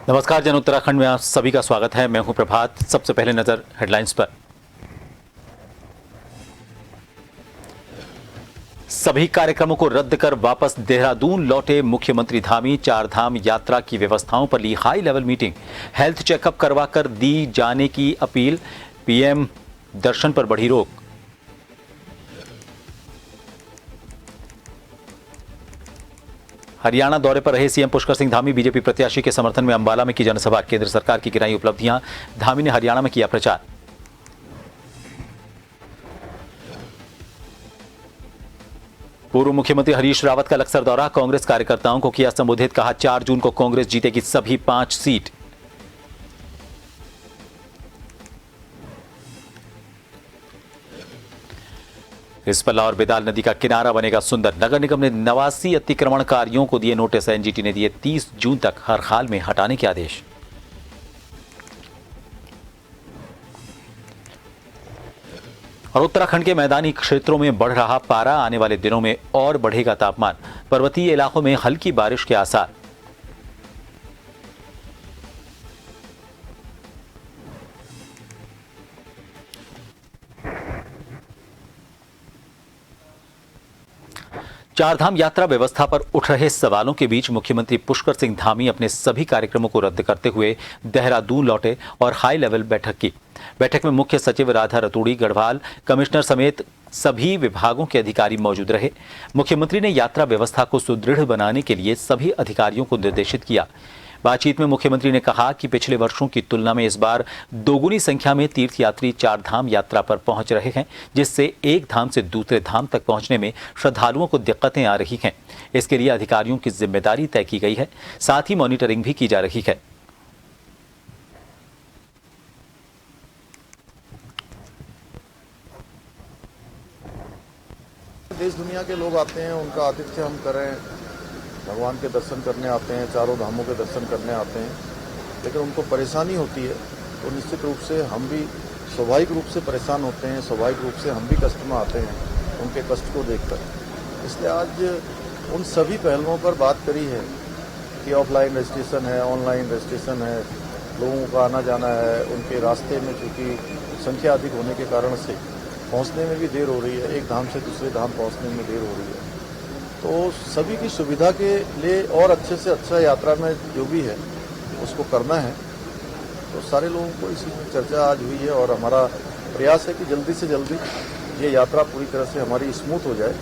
नमस्कार जन उत्तराखंड में आप सभी का स्वागत है। मैं हूं प्रभात। सबसे पहले नजर हेडलाइंस पर। सभी कार्यक्रमों को रद्द कर वापस देहरादून लौटे मुख्यमंत्री धामी। चार धाम यात्रा की व्यवस्थाओं पर ली high level meeting. Health checkup करवाकर दी जाने की अपील। पीएम दर्शन पर बढ़ी रोक। हरियाणा दौरे पर रहे सीएम पुष्कर सिंह धामी। बीजेपी प्रत्याशी के समर्थन में अंबाला में की जनसभा। केंद्र सरकार की गिनाई उपलब्धियां। धामी ने हरियाणा में किया प्रचार। पूर्व मुख्यमंत्री हरीश रावत का लक्सर दौरा। कांग्रेस कार्यकर्ताओं को किया संबोधित। कहा 4 जून को कांग्रेस जीतेगी सभी 5 सीट। रिस्पला और बेदाल नदी का किनारा बनेगा सुंदर। नगर निगम ने 89 अतिक्रमणकारियों को दिए नोटिस। एनजीटी ने दिए 30 जून तक हर हाल में हटाने के आदेश। और उत्तराखंड के मैदानी क्षेत्रों में बढ़ रहा पारा। आने वाले दिनों में और बढ़ेगा तापमान। पर्वतीय इलाकों में हल्की बारिश के आसार। चारधाम यात्रा व्यवस्था पर उठ रहे सवालों के बीच मुख्यमंत्री पुष्कर सिंह धामी अपने सभी कार्यक्रमों को रद्द करते हुए देहरादून लौटे और हाई लेवल बैठक की। बैठक में मुख्य सचिव राधा रतूड़ी, गढ़वाल कमिश्नर समेत सभी विभागों के अधिकारी मौजूद रहे। मुख्यमंत्री ने यात्रा व्यवस्था को सुदृढ़ बनाने के लिए सभी अधिकारियों को निर्देशित किया। बातचीत में मुख्यमंत्री ने कहा कि पिछले वर्षों की तुलना में इस बार दोगुनी संख्या में तीर्थयात्री चारधाम यात्रा पर पहुंच रहे हैं, जिससे एक धाम से दूसरे धाम तक पहुंचने में श्रद्धालुओं को दिक्कतें आ रही हैं। इसके लिए अधिकारियों की जिम्मेदारी तय की गई है, साथ ही मॉनिटरिंग भी की जा रही है। देश दुनिया के लोग आते हैं, उनका आतिथ्य हम करें, भगवान के दर्शन करने आते हैं, चारों धामों के दर्शन करने आते हैं, लेकिन उनको परेशानी होती है तो निश्चित रूप से हम भी स्वाभाविक रूप से परेशान होते हैं, स्वाभाविक रूप से हम भी कष्ट में आते हैं उनके कष्ट को देखकर। इसलिए आज उन सभी पहलुओं पर बात करी है कि ऑफलाइन रजिस्ट्रेशन है, ऑनलाइन रजिस्ट्रेशन है, लोगों का आना जाना है, उनके रास्ते में चूँकि संख्या अधिक होने के कारण से पहुंचने में भी देर हो रही है, एक धाम से दूसरे धाम पहुंचने में देर हो रही है। तो सभी की सुविधा के लिए और अच्छे से अच्छा यात्रा में जो भी है उसको करना है। तो सारे लोगों को इसी में चर्चा आज हुई है और हमारा प्रयास है कि जल्दी से जल्दी ये यात्रा पूरी तरह से हमारी स्मूथ हो जाए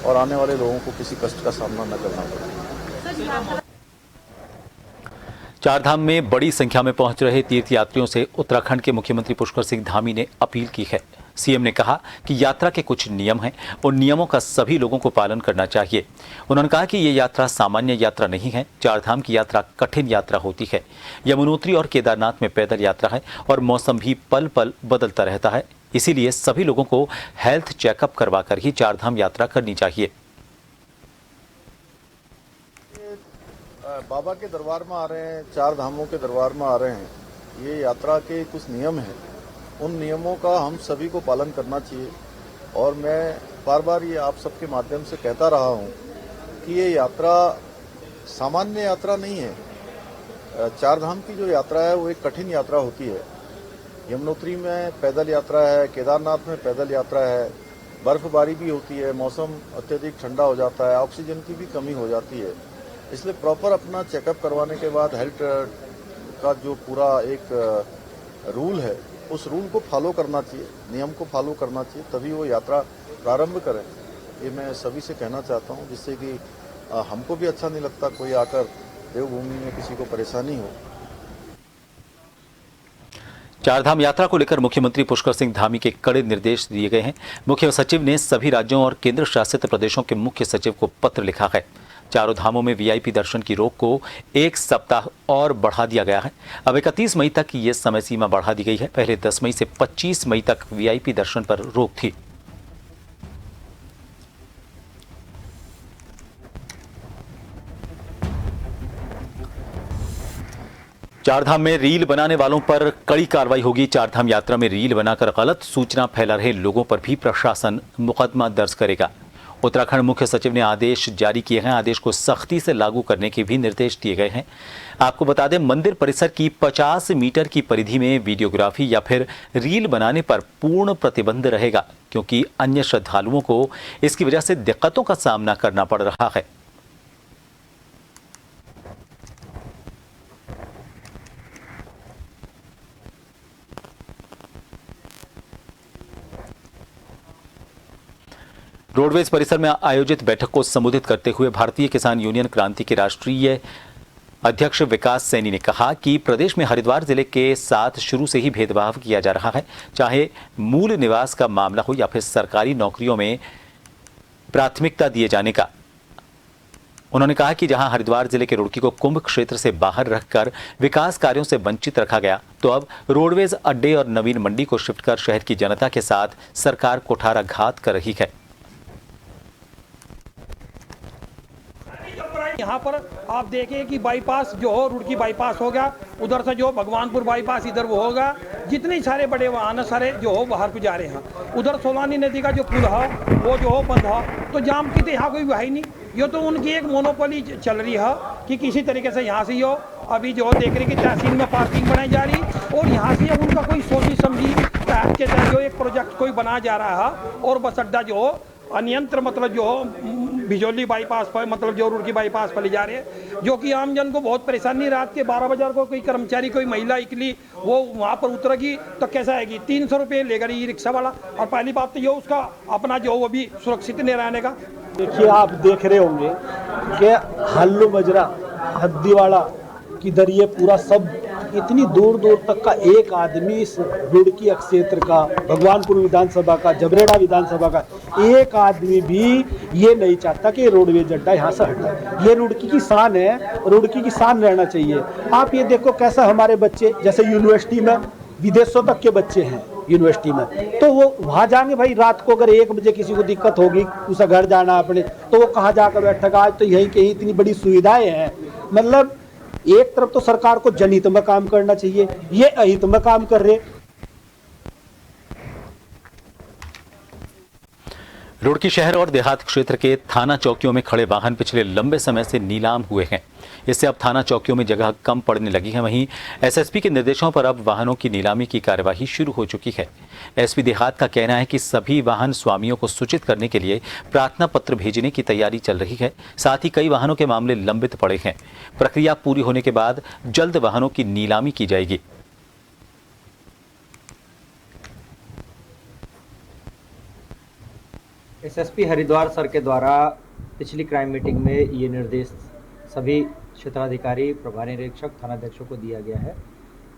और आने वाले लोगों को किसी कष्ट का सामना न करना पड़े। चारधाम में बड़ी संख्या में पहुंच रहे तीर्थयात्रियों से उत्तराखंड के मुख्यमंत्री पुष्कर सिंह धामी ने अपील की है। सीएम ने कहा कि यात्रा के कुछ नियम हैं, उन नियमों का सभी लोगों को पालन करना चाहिए। उन्होंने कहा कि ये यात्रा सामान्य यात्रा नहीं है। चारधाम की यात्रा कठिन यात्रा होती है। यमुनोत्री और केदारनाथ में पैदल यात्रा है और मौसम भी पल पल बदलता रहता है। इसीलिए सभी लोगों को हेल्थ चेकअप करवाकर ही चारधाम यात्रा करनी चाहिए। बाबा के दरबार में आ रहे हैं, चार धामों के दरबार में आ रहे हैं, ये यात्रा के कुछ नियम हैं। उन नियमों का हम सभी को पालन करना चाहिए और मैं बार बार ये आप सबके माध्यम से कहता रहा हूँ कि ये यात्रा सामान्य यात्रा नहीं है। चार धाम की जो यात्रा है वो एक कठिन यात्रा होती है। यमुनोत्री में पैदल यात्रा है, केदारनाथ में पैदल यात्रा है, बर्फबारी भी होती है, मौसम अत्यधिक ठंडा हो जाता है, ऑक्सीजन की भी कमी हो जाती है। इसलिए प्रॉपर अपना चेकअप करवाने के बाद हेल्थ का जो पूरा एक रूल है उस रूल को फॉलो करना चाहिए, नियम को फॉलो करना चाहिए, तभी वो यात्रा प्रारंभ करें। ये मैं सभी से कहना चाहता हूँ, जिससे कि हमको भी अच्छा नहीं लगता कोई आकर देवभूमि में किसी को परेशानी हो। चारधाम यात्रा को लेकर मुख्यमंत्री पुष्कर सिंह धामी के कड़े निर्देश दिए गए हैं। मुख्य सचिव ने सभी राज्यों और केंद्र शासित प्रदेशों के मुख्य सचिव को पत्र लिखा है। चारों धामों में वीआईपी दर्शन की रोक को 1 सप्ताह और बढ़ा दिया गया है। अब 31 मई तक ये समय सीमा बढ़ा दी गई है। पहले 10 मई से 25 मई तक वीआईपी दर्शन पर रोक थी। चारधाम में रील बनाने वालों पर कड़ी कार्रवाई होगी। चारधाम यात्रा में रील बनाकर गलत सूचना फैला रहे लोगों पर भी प्रशासन मुकदमा दर्ज करेगा। उत्तराखंड मुख्य सचिव ने आदेश जारी किए हैं। आदेश को सख्ती से लागू करने के भी निर्देश दिए गए हैं। आपको बता दें, मंदिर परिसर की 50 मीटर की परिधि में वीडियोग्राफी या फिर रील बनाने पर पूर्ण प्रतिबंध रहेगा, क्योंकि अन्य श्रद्धालुओं को इसकी वजह से दिक्कतों का सामना करना पड़ रहा है। रोडवेज परिसर में आयोजित बैठक को संबोधित करते हुए भारतीय किसान यूनियन क्रांति के राष्ट्रीय अध्यक्ष विकास सैनी ने कहा कि प्रदेश में हरिद्वार जिले के साथ शुरू से ही भेदभाव किया जा रहा है, चाहे मूल निवास का मामला हो या फिर सरकारी नौकरियों में प्राथमिकता दिए जाने का। उन्होंने कहा कि जहां हरिद्वार जिले के रुड़की को कुंभ क्षेत्र से बाहर रखकर विकास कार्यों से वंचित रखा गया, तो अब रोडवेज अड्डे और नवीन मंडी को शिफ्ट कर शहर की जनता के साथ सरकार कुठाराघात कर रही है। यहाँ पर आप देखें कि बाईपास जो हो, रुड़की बाईपास हो गया, उधर से जो भगवानपुर बाईपास इधर वो होगा, जितने सारे बड़े वाहन सारे जो हो बाहर को जा रहे हैं। उधर सोलानी नदी का जो पुल है वो जो हो बंद है, तो जाम की तो यहाँ कोई है ही नहीं। ये तो उनकी एक मोनोपोली चल रही है कि किसी तरीके से यहाँ से हो अभी जो देख रहे कि तहसील में पार्किंग बनाई जा रही, और यहाँ से उनका कोई सोची समझी तहत के तहत जो एक प्रोजेक्ट कोई बनाया जा रहा है, और बस अड्डा जो हो अन्यंत्र मतलब जो बिजौली बाईपास पर मतलब जो रुड़की बाईपास पर ले जा रहे हैं, जो कि आम जन को बहुत परेशानी। रात के 12 बजे को कोई कर्मचारी कोई महिला इकली वो वहाँ पर उतरेगी तो कैसा आएगी, 300 रुपये लेगा ई रिक्शा वाला। और पहली बात तो ये उसका अपना जो वो भी सुरक्षित नहीं रहने का। देखिए, आप देख रहे होंगे कि हल्लू मजरा हद्दीवाड़ा किधर ये पूरा सब इतनी दूर दूर तक का एक आदमी इस रुड़की क्षेत्र का, भगवानपुर विधानसभा का, जबरेड़ा विधानसभा का एक आदमी भी ये नहीं चाहता कि रोडवेज अड्डा यहाँ से हटे। ये रुड़की की शान है, रुड़की की शान रहना चाहिए। आप ये देखो कैसा हमारे बच्चे, जैसे यूनिवर्सिटी में विदेशों तक के बच्चे हैं यूनिवर्सिटी में, तो वो वहाँ जाएंगे भाई। रात को अगर 1 बजे किसी को दिक्कत होगी, उसे घर जाना अपने, तो वो कहाँ जाकर बैठेगा। आज तो यहीं कहीं इतनी बड़ी सुविधाएं हैं। मतलब एक तरफ तो सरकार को जनहित में काम करना चाहिए, ये अहित में काम कर रहे। रुड़की शहर और देहात क्षेत्र के थाना चौकियों में खड़े वाहन पिछले लंबे समय से नीलाम हुए हैं। इससे अब थाना चौकियों में जगह कम पड़ने लगी है। वहीं एसएसपी के निर्देशों पर अब वाहनों की नीलामी की कार्यवाही शुरू हो चुकी है। एसपी देहात का कहना है कि सभी वाहन स्वामियों को सूचित करने के लिए प्रार्थना पत्र भेजने की तैयारी चल रही है। साथ ही कई वाहनों के मामले लंबित पड़े हैं। प्रक्रिया पूरी होने के बाद जल्द वाहनों की नीलामी की जाएगी। एसएसपी हरिद्वार सर के द्वारा पिछली क्राइम मीटिंग में ये निर्देश सभी क्षेत्राधिकारी, प्रभारी निरीक्षक, थानाध्यक्षों को दिया गया है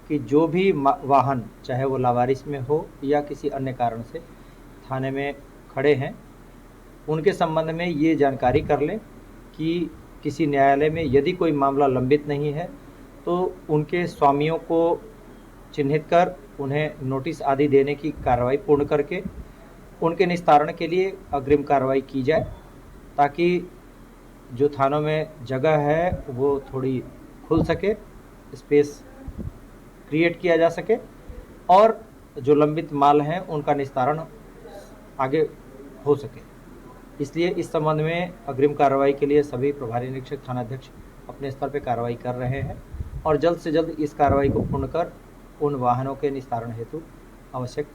कि जो भी वाहन चाहे वो लावारिस में हो या किसी अन्य कारण से थाने में खड़े हैं, उनके संबंध में ये जानकारी कर लें कि किसी न्यायालय में यदि कोई मामला लंबित नहीं है तो उनके स्वामियों को चिन्हित कर उन्हें नोटिस आदि देने की कार्रवाई पूर्ण करके उनके निस्तारण के लिए अग्रिम कार्रवाई की जाए, ताकि जो थानों में जगह है वो थोड़ी खुल सके, स्पेस क्रिएट किया जा सके, और जो लंबित माल हैं उनका निस्तारण आगे हो सके। इसलिए इस संबंध में अग्रिम कार्रवाई के लिए सभी प्रभारी निरीक्षक, थानाध्यक्ष अपने स्तर पर कार्रवाई कर रहे हैं और जल्द से जल्द इस कार्रवाई को पूर्ण कर उन वाहनों के निस्तारण हेतु आवश्यक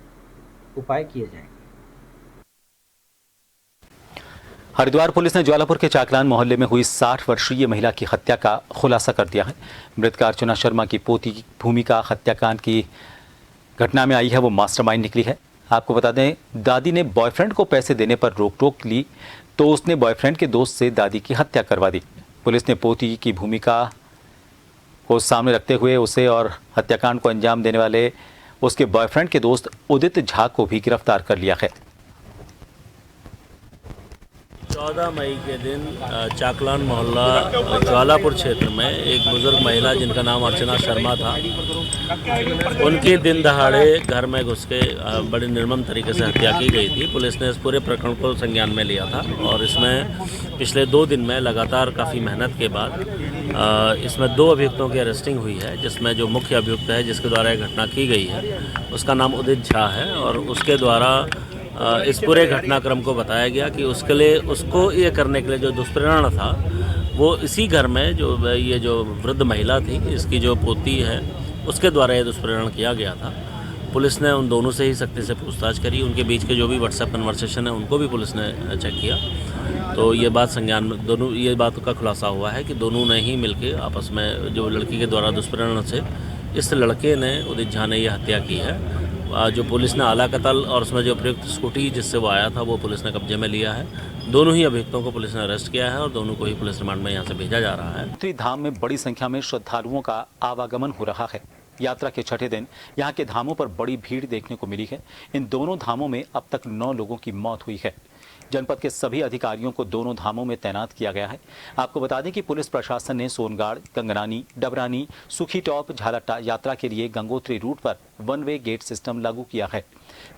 उपाय किए जाएंगे। हरिद्वार पुलिस ने ज्वालापुर के चाकलान मोहल्ले में हुई 60 वर्षीय महिला की हत्या का खुलासा कर दिया है। मृतक अर्चना शर्मा की पोती भूमिका हत्याकांड की घटना में आई है वो मास्टरमाइंड निकली है। आपको बता दें, दादी ने बॉयफ्रेंड को पैसे देने पर रोक ली तो उसने बॉयफ्रेंड के दोस्त से दादी की हत्या करवा दी। पुलिस ने पोती की भूमिका को सामने रखते हुए उसे और हत्याकांड को अंजाम देने वाले उसके बॉयफ्रेंड के दोस्त उदित झा को भी गिरफ्तार कर लिया है। 14 मई के दिन चाकलान मोहल्ला ज्वालापुर क्षेत्र में एक बुजुर्ग महिला जिनका नाम अर्चना शर्मा था, उनकी दिन दहाड़े घर में घुस के बड़ी निर्मम तरीके से हत्या की गई थी। पुलिस ने इस पूरे प्रकरण को संज्ञान में लिया था और इसमें पिछले 2 दिन में लगातार काफ़ी मेहनत के बाद इसमें 2 अभियुक्तों की अरेस्टिंग हुई है, जिसमें जो मुख्य अभियुक्त है जिसके द्वारा यह घटना की गई है उसका नाम उदित झा है और उसके द्वारा इस पूरे घटनाक्रम को बताया गया कि उसके लिए उसको ये करने के लिए जो दुष्प्रेरणा था वो इसी घर में जो वृद्ध महिला थी, इसकी जो पोती है, उसके द्वारा ये दुष्प्रेरण किया गया था। पुलिस ने उन दोनों से ही सख्ती से पूछताछ करी। उनके बीच के जो भी व्हाट्सएप कन्वर्सेशन है उनको भी पुलिस ने चेक किया, तो ये बात संज्ञान में ये बात का खुलासा हुआ है कि दोनों ने ही मिलके आपस में जो लड़की के द्वारा दुष्प्रेरण से इस लड़के ने उदित झा ने ये हत्या की है। जो पुलिस ने आला कत्ल और उसमें जो प्रयुक्त स्कूटी जिससे वो आया था वो पुलिस ने कब्जे में लिया है। दोनों ही अभियुक्तों को पुलिस ने अरेस्ट किया है और दोनों को ही पुलिस रिमांड में यहाँ से भेजा जा रहा है। गंगोत्री धाम में बड़ी संख्या में श्रद्धालुओं का आवागमन हो रहा है। यात्रा के छठे दिन यहाँ के धामों पर बड़ी भीड़ देखने को मिली है। इन दोनों धामों में अब तक 9 लोगों की मौत हुई है। जनपद के सभी अधिकारियों को दोनों धामों में तैनात किया गया है। आपको बता दें कि पुलिस प्रशासन ने सोनगाड़, गंगनानी, डबरानी, सुखी टॉप, झालट्टा यात्रा के लिए गंगोत्री रूट पर वन वे गेट सिस्टम लागू किया है।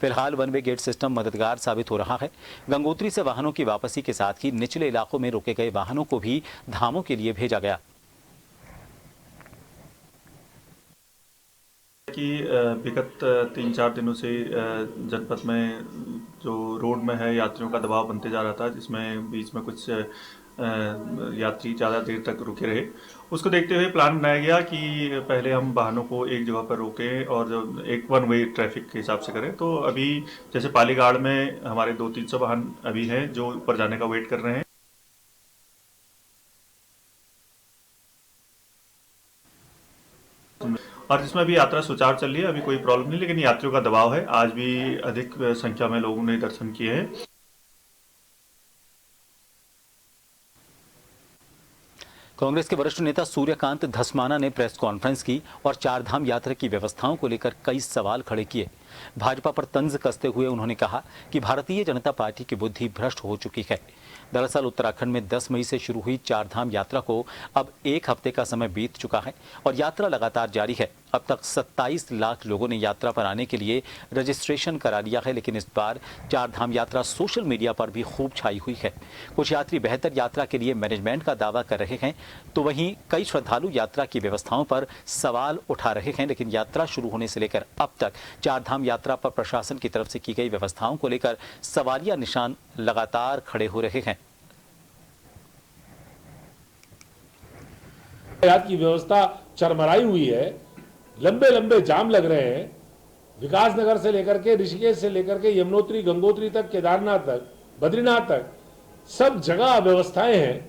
फिलहाल वन वे गेट सिस्टम मददगार साबित हो रहा है। गंगोत्री से वाहनों की वापसी के साथ ही निचले इलाकों में रोके गए वाहनों को भी धामों के लिए भेजा गया। कि विगत 3-4 दिनों से जनपद में जो रोड में है यात्रियों का दबाव बनते जा रहा था, जिसमें बीच में कुछ यात्री ज़्यादा देर तक रुके रहे। उसको देखते हुए प्लान बनाया गया कि पहले हम वाहनों को एक जगह पर रोकें और एक वन वे ट्रैफिक के हिसाब से करें। तो अभी जैसे पालीगाड़ में हमारे 200-300 वाहन अभी हैं जो ऊपर जाने का वेट कर रहे हैं। और जिसमें भी यात्रा सुचारू चल रही है, अभी कोई प्रॉब्लम नहीं, लेकिन यात्रियों का दबाव है। आज भी अधिक संख्या में लोगों ने दर्शन किए हैं। कांग्रेस के वरिष्ठ नेता सूर्यकांत धस्माना ने प्रेस कॉन्फ्रेंस की और चारधाम यात्रा की व्यवस्थाओं को लेकर कई सवाल खड़े किए। भाजपा पर तंज कसते हुए उन्होंने कहा कि भारतीय जनता पार्टी की बुद्धि भ्रष्ट हो चुकी है। दरअसल उत्तराखंड में 10 मई से शुरू हुई चारधाम यात्रा को अब 1 हफ्ते का समय बीत चुका है और यात्रा लगातार जारी है। अब तक 27 लाख लोगों ने यात्रा पर आने के लिए रजिस्ट्रेशन करा लिया है, लेकिन इस बार चारधाम यात्रा सोशल मीडिया पर भी खूब छाई हुई है। कुछ यात्री बेहतर यात्रा के लिए मैनेजमेंट का दावा कर रहे हैं, तो वहीं कई श्रद्धालु यात्रा की व्यवस्थाओं पर सवाल उठा रहे हैं। लेकिन यात्रा शुरू होने से लेकर अब तक चारधाम यात्रा पर प्रशासन की तरफ से की गई व्यवस्थाओं को लेकर सवालिया निशान लगातार खड़े हो रहे हैं। यातायात की व्यवस्था चरमराई हुई है, लंबे लंबे जाम लग रहे हैं। विकासनगर से लेकर के ऋषिकेश से लेकर के यमुनोत्री, गंगोत्री तक, केदारनाथ तक, बद्रीनाथ तक सब जगह अव्यवस्थाएं हैं।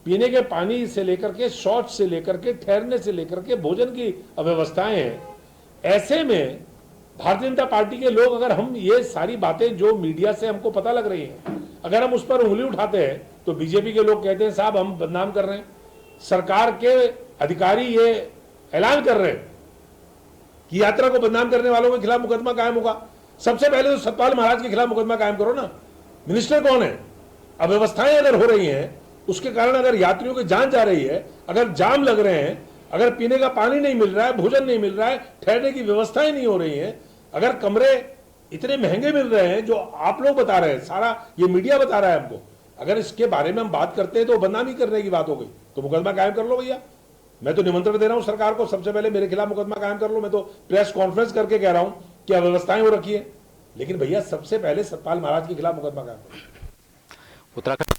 पीने के पानी से लेकर के, शौच से लेकर के, ठहरने से लेकर के भोजन की अव्यवस्थाएं हैं। ऐसे में भारतीय जनता पार्टी के लोग, अगर हम ये सारी बातें जो मीडिया से हमको पता लग रही हैं, अगर हम उस पर उंगली उठाते हैं तो बीजेपी के लोग कहते हैं साहब हम बदनाम कर रहे हैं। सरकार के अधिकारी ये ऐलान कर रहे हैं कि यात्रा को बदनाम करने वालों के खिलाफ मुकदमा कायम होगा। सबसे पहले तो सतपाल महाराज के खिलाफ मुकदमा कायम करो ना। मिनिस्टर कौन है? अव्यवस्थाएं अगर हो रही हैं, उसके कारण अगर यात्रियों की जान जा रही है, अगर जाम लग रहे हैं, अगर पीने का पानी नहीं मिल रहा है, भोजन नहीं मिल रहा है, ठहरने की व्यवस्थाएं नहीं हो रही हैं, अगर कमरे इतने महंगे मिल रहे हैं जो आप लोग बता रहे हैं, सारा ये मीडिया बता रहा है हमको, अगर इसके बारे में हम बात करते हैं तो बदनामी करने की बात हो गई। तो मुकदमा कायम कर लो भैया। मैं तो निमंत्रण दे रहा हूं सरकार को, सबसे पहले मेरे खिलाफ मुकदमा कायम कर लो। मैं तो प्रेस कॉन्फ्रेंस करके कह रहा हूं कि अव्यवस्थाएं हो रखी है, लेकिन भैया सबसे पहले सतपाल महाराज के खिलाफ मुकदमा कायम करो। उत्तराखंड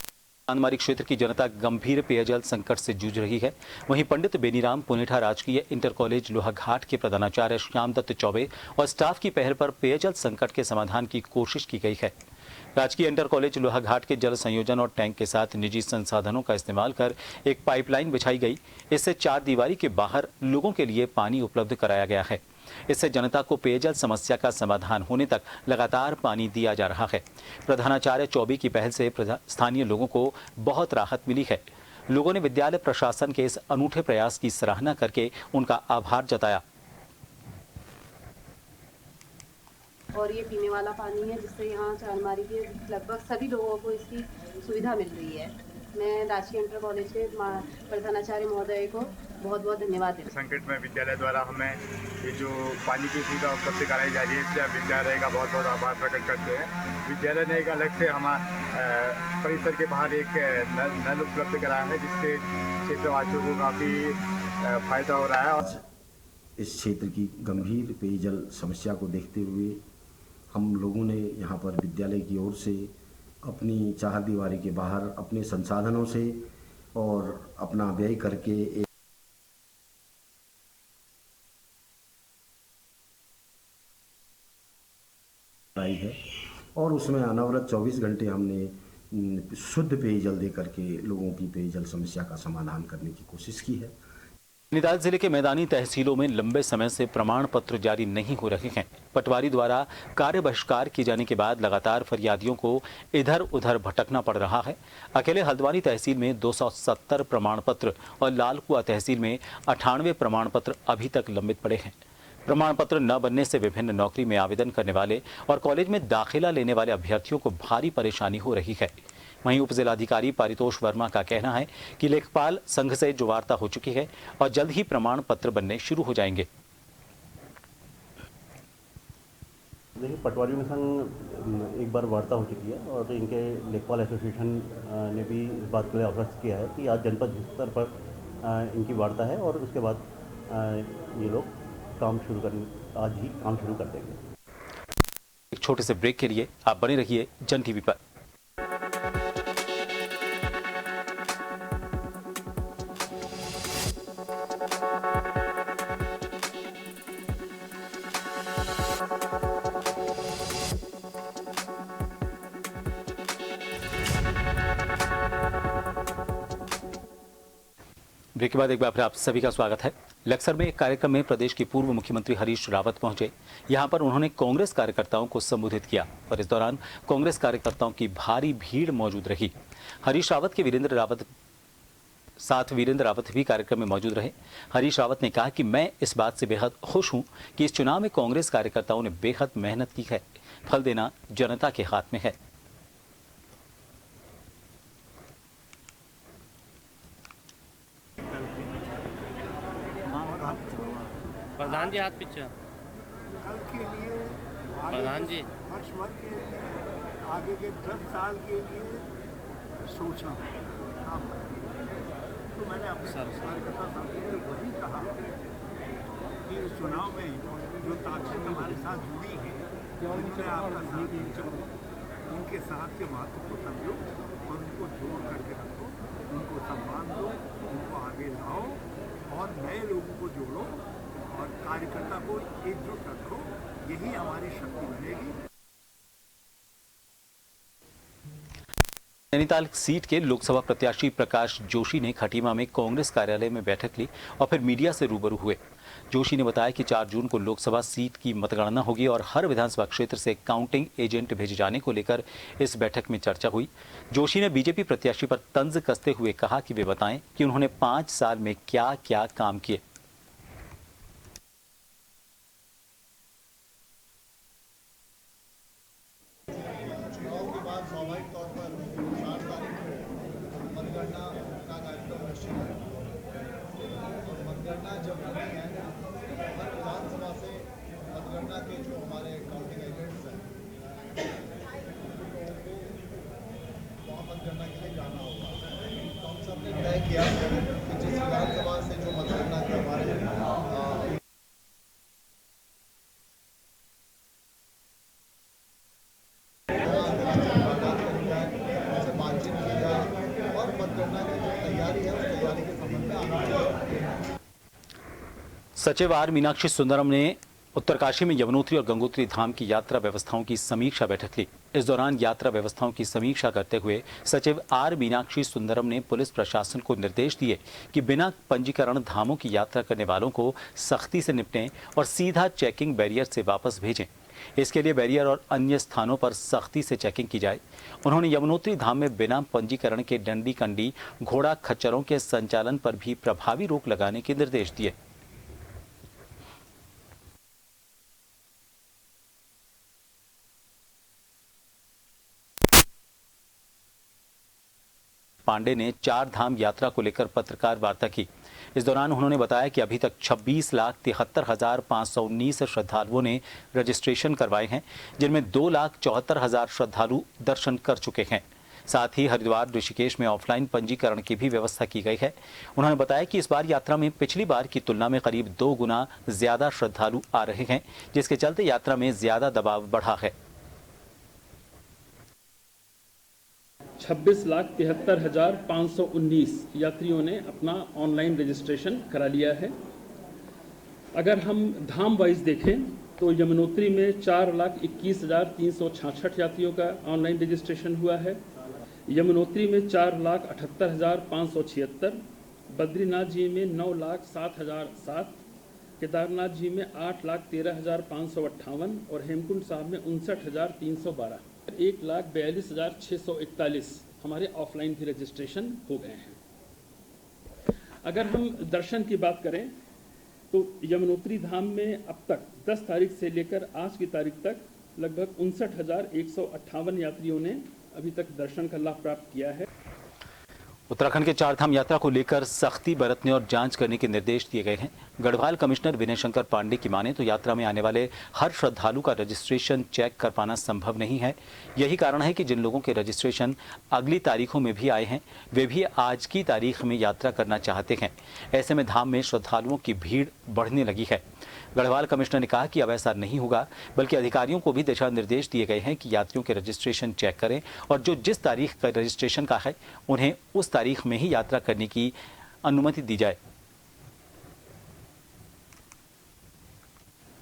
चांदमारी क्षेत्र की जनता गंभीर पेयजल संकट से जूझ रही है। वहीं पंडित बेनीराम पुनेठा राजकीय इंटर कॉलेज लोहाघाट के प्रधानाचार्य श्याम दत्त चौबे और स्टाफ की पहल पर पेयजल संकट के समाधान की कोशिश की गई है। राजकीय इंटर कॉलेज लोहाघाट के जल संयोजन और टैंक के साथ निजी संसाधनों का इस्तेमाल कर एक पाइपलाइन बिछाई गई। इससे 4 दीवारी के बाहर लोगों के लिए पानी उपलब्ध कराया गया है। इससे जनता को पेयजल समस्या का समाधान होने तक लगातार पानी दिया जा रहा है। प्रधानाचार्य चौबे की पहल से स्थानीय लोगों को बहुत राहत मिली है। लोगों ने विद्यालय प्रशासन के इस अनूठे प्रयास की सराहना करके उनका आभार जताया। और ये पीने वाला पानी है जिससे यहाँ चांदमारी के लगभग सभी लोगों को इसकी सुविधा मिल रही है। मैं राजकीय इंटर कॉलेज के प्रधानाचार्य महोदय को बहुत बहुत धन्यवाद देता हूँ। संकट में विद्यालय द्वारा हमें ये जो पानी की सुविधा उपलब्ध कराई जा रही है, इसलिए विद्यालय का बहुत बहुत आभार प्रकट करते हैं। विद्यालय ने एक अलग से हमारे परिसर के बाहर एक नल उपलब्ध कराया है, जिससे क्षेत्रवासियों को काफ़ी फायदा हो रहा है। इस क्षेत्र की गंभीर पेयजल समस्या को देखते हुए हम लोगों ने यहाँ पर विद्यालय की ओर से अपनी चारदीवारी के बाहर अपने संसाधनों से और अपना व्यय करके एक आई है और उसमें अनवरत 24 घंटे हमने शुद्ध पेयजल दे करके लोगों की पेयजल समस्या का समाधान करने की कोशिश की है। नैनीताल जिले के मैदानी तहसीलों में लंबे समय से प्रमाण पत्र जारी नहीं हो रहे हैं। पटवारी द्वारा कार्य बहिष्कार किए जाने के बाद लगातार फरियादियों को इधर उधर भटकना पड़ रहा है। अकेले हल्द्वानी तहसील में 270 प्रमाण पत्र और लालकुआ तहसील में 98 प्रमाण पत्र अभी तक लंबित पड़े हैं। प्रमाण पत्र न बनने से विभिन्न नौकरी में आवेदन करने वाले और कॉलेज में दाखिला लेने वाले अभ्यर्थियों को भारी परेशानी हो रही है। वहीं उप जिलाधिकारी पारितोष वर्मा का कहना है कि लेखपाल संघ से जो वार्ता हो चुकी है और जल्द ही प्रमाण पत्र बनने शुरू हो जाएंगे। देखिए, पटवारियों के संग एक बार वार्ता हो चुकी है और इनके लेखपाल एसोसिएशन ने भी इस बात के लिए आश्वस्त किया है कि आज जनपद स्तर पर इनकी वार्ता है और उसके बाद ये लोग आज ही काम शुरू कर देंगे। एक छोटे से ब्रेक के लिए आप बने रहिए जन टीवी पर। ब्रेक के बाद एक बार फिर आप सभी का स्वागत है। लक्सर में एक कार्यक्रम में प्रदेश के पूर्व मुख्यमंत्री हरीश रावत पहुंचे। यहां पर उन्होंने कांग्रेस कार्यकर्ताओं को संबोधित किया और इस दौरान कांग्रेस कार्यकर्ताओं की भारी भीड़ मौजूद रही। हरीश रावत के वीरेंद्र रावत भी कार्यक्रम में मौजूद रहे। हरीश रावत ने कहा कि मैं इस बात से बेहद खुश हूं कि इस चुनाव में कांग्रेस कार्यकर्ताओं ने बेहद मेहनत की है। फल देना जनता के हाथ में है। प्रधान जी हाथ पीछे। कल के लिए प्रधान जी हर्ष वर्ग के लिए आगे के 10 साल के लिए सोचना काम करना। तो मैंने अपने कार्यकर्ता साथियों से वही कहा कि इस चुनाव में जो ताकत हमारे साथ जुड़ी है उन्होंने आपका साथ दीजिए, उनके साथ के महत्व को समझो और उनको जोड़ करके रखो, उनको सम्मान दो, उनको आगे लाओ और नए लोगों को जोड़ो और कार्यकर्ता को एकजुट रखो। यही हमारी शक्ति बनेगी। नैनीताल सीट के लोकसभा प्रत्याशी प्रकाश जोशी ने खटीमा में कांग्रेस कार्यालय में बैठक ली और फिर मीडिया से रूबरू हुए। जोशी ने बताया कि 4 जून को लोकसभा सीट की मतगणना होगी और हर विधानसभा क्षेत्र से काउंटिंग एजेंट भेजे जाने को लेकर इस बैठक में चर्चा हुई। जोशी ने बीजेपी प्रत्याशी पर तंज कसते हुए कहा कि वे बताएं कि उन्होंने 5 साल में क्या क्या काम किए। सचिव आर मीनाक्षी सुंदरम ने उत्तरकाशी में यमुनोत्री और गंगोत्री धाम की यात्रा व्यवस्थाओं की समीक्षा बैठक ली। इस दौरान यात्रा व्यवस्थाओं की समीक्षा करते हुए सचिव आर मीनाक्षी सुंदरम ने पुलिस प्रशासन को निर्देश दिए कि बिना पंजीकरण धामों की यात्रा करने वालों को सख्ती से निपटें और सीधा चेकिंग बैरियर से वापस भेजें। इसके लिए बैरियर और अन्य स्थानों पर सख्ती से चेकिंग की जाए। उन्होंने यमुनोत्री धाम में बिना पंजीकरण के डंडी कंडी घोड़ा खच्चरों के संचालन पर भी प्रभावी रोक लगाने के निर्देश दिए। पांडे ने 4 धाम यात्रा को लेकर पत्रकार वार्ता की। इस दौरान उन्होंने बताया कि अभी तक 26,73,519 श्रद्धालुओं ने रजिस्ट्रेशन करवाए हैं, जिनमें 2,74,000 श्रद्धालु दर्शन कर चुके हैं। साथ ही हरिद्वार ऋषिकेश में ऑफलाइन पंजीकरण की भी व्यवस्था की गई है। उन्होंने बताया कि इस बार यात्रा में पिछली बार की तुलना में करीब 2 गुना ज्यादा श्रद्धालु आ रहे हैं, जिसके चलते यात्रा में ज्यादा दबाव बढ़ा है। 26,73,519 यात्रियों ने अपना ऑनलाइन रजिस्ट्रेशन करा लिया है। अगर हम धाम वाइज देखें तो यमुनोत्री में 4,21,366 यात्रियों का ऑनलाइन रजिस्ट्रेशन हुआ है। यमुनोत्री में 4,78,576, बद्रीनाथ जी में 9,07,007, केदारनाथ जी में 8,13,558 और हेमकुंड साहब में 59,312। 1,42,641 हमारे ऑफलाइन भी रजिस्ट्रेशन हो गए हैं। अगर हम दर्शन की बात करें तो यमुनोत्री धाम में अब तक 10 तारीख से लेकर आज की तारीख तक लगभग 59,158 यात्रियों ने अभी तक दर्शन का लाभ प्राप्त किया है। उत्तराखंड के चारधाम यात्रा को लेकर सख्ती बरतने और जांच करने के निर्देश दिए गए हैं। गढ़वाल कमिश्नर विनय शंकर पांडे की माने तो यात्रा में आने वाले हर श्रद्धालु का रजिस्ट्रेशन चेक कर पाना संभव नहीं है। यही कारण है कि जिन लोगों के रजिस्ट्रेशन अगली तारीखों में भी आए हैं वे भी आज की तारीख में यात्रा करना चाहते हैं। ऐसे में धाम में श्रद्धालुओं की भीड़ बढ़ने लगी है। गढ़वाल कमिश्नर ने कहा कि अब ऐसा नहीं होगा, बल्कि अधिकारियों को भी दिशा निर्देश दिए गए हैं कि यात्रियों के रजिस्ट्रेशन चेक करें और जो जिस तारीख का रजिस्ट्रेशन का है उन्हें उस तारीख में ही यात्रा करने की अनुमति दी जाए।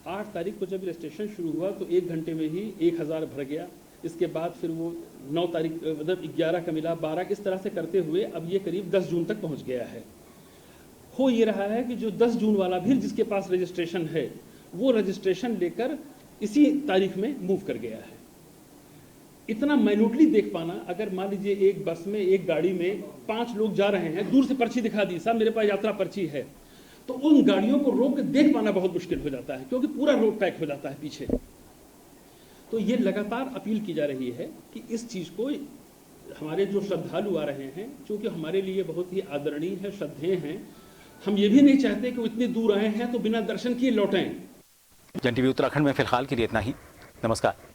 8 तारीख को जब रजिस्ट्रेशन शुरू हुआ तो 1 घंटे में ही 1000 भर गया। इसके बाद फिर वो 9 तारीख मतलब 11 का मिला, 12, इस तरह से करते हुए अब ये करीब 10 जून तक पहुंच गया है। हो ये रहा है कि जो 10 जून वाला भी जिसके पास रजिस्ट्रेशन है वो रजिस्ट्रेशन लेकर इसी तारीख में मूव कर गया है। इतना माइन्यूटली देख पाना, अगर मान लीजिए एक बस में एक गाड़ी में 5 लोग जा रहे हैं, दूर से पर्ची दिखा दी, साहब मेरे पास यात्रा पर्ची है, तो उन गाड़ियों को रोक के देख पाना बहुत मुश्किल हो जाता है क्योंकि पूरा रोड पैक हो जाता है पीछे। तो ये लगातार अपील की जा रही है कि इस चीज को हमारे जो श्रद्धालु आ रहे हैं, क्योंकि हमारे लिए बहुत ही आदरणीय है, श्रद्धेय हैं, हम ये भी नहीं चाहते कि वो इतनी दूर आए हैं तो बिना दर्शन किए लौटें। जन टीवी उत्तराखंड में फिलहाल के लिए इतना ही। नमस्कार।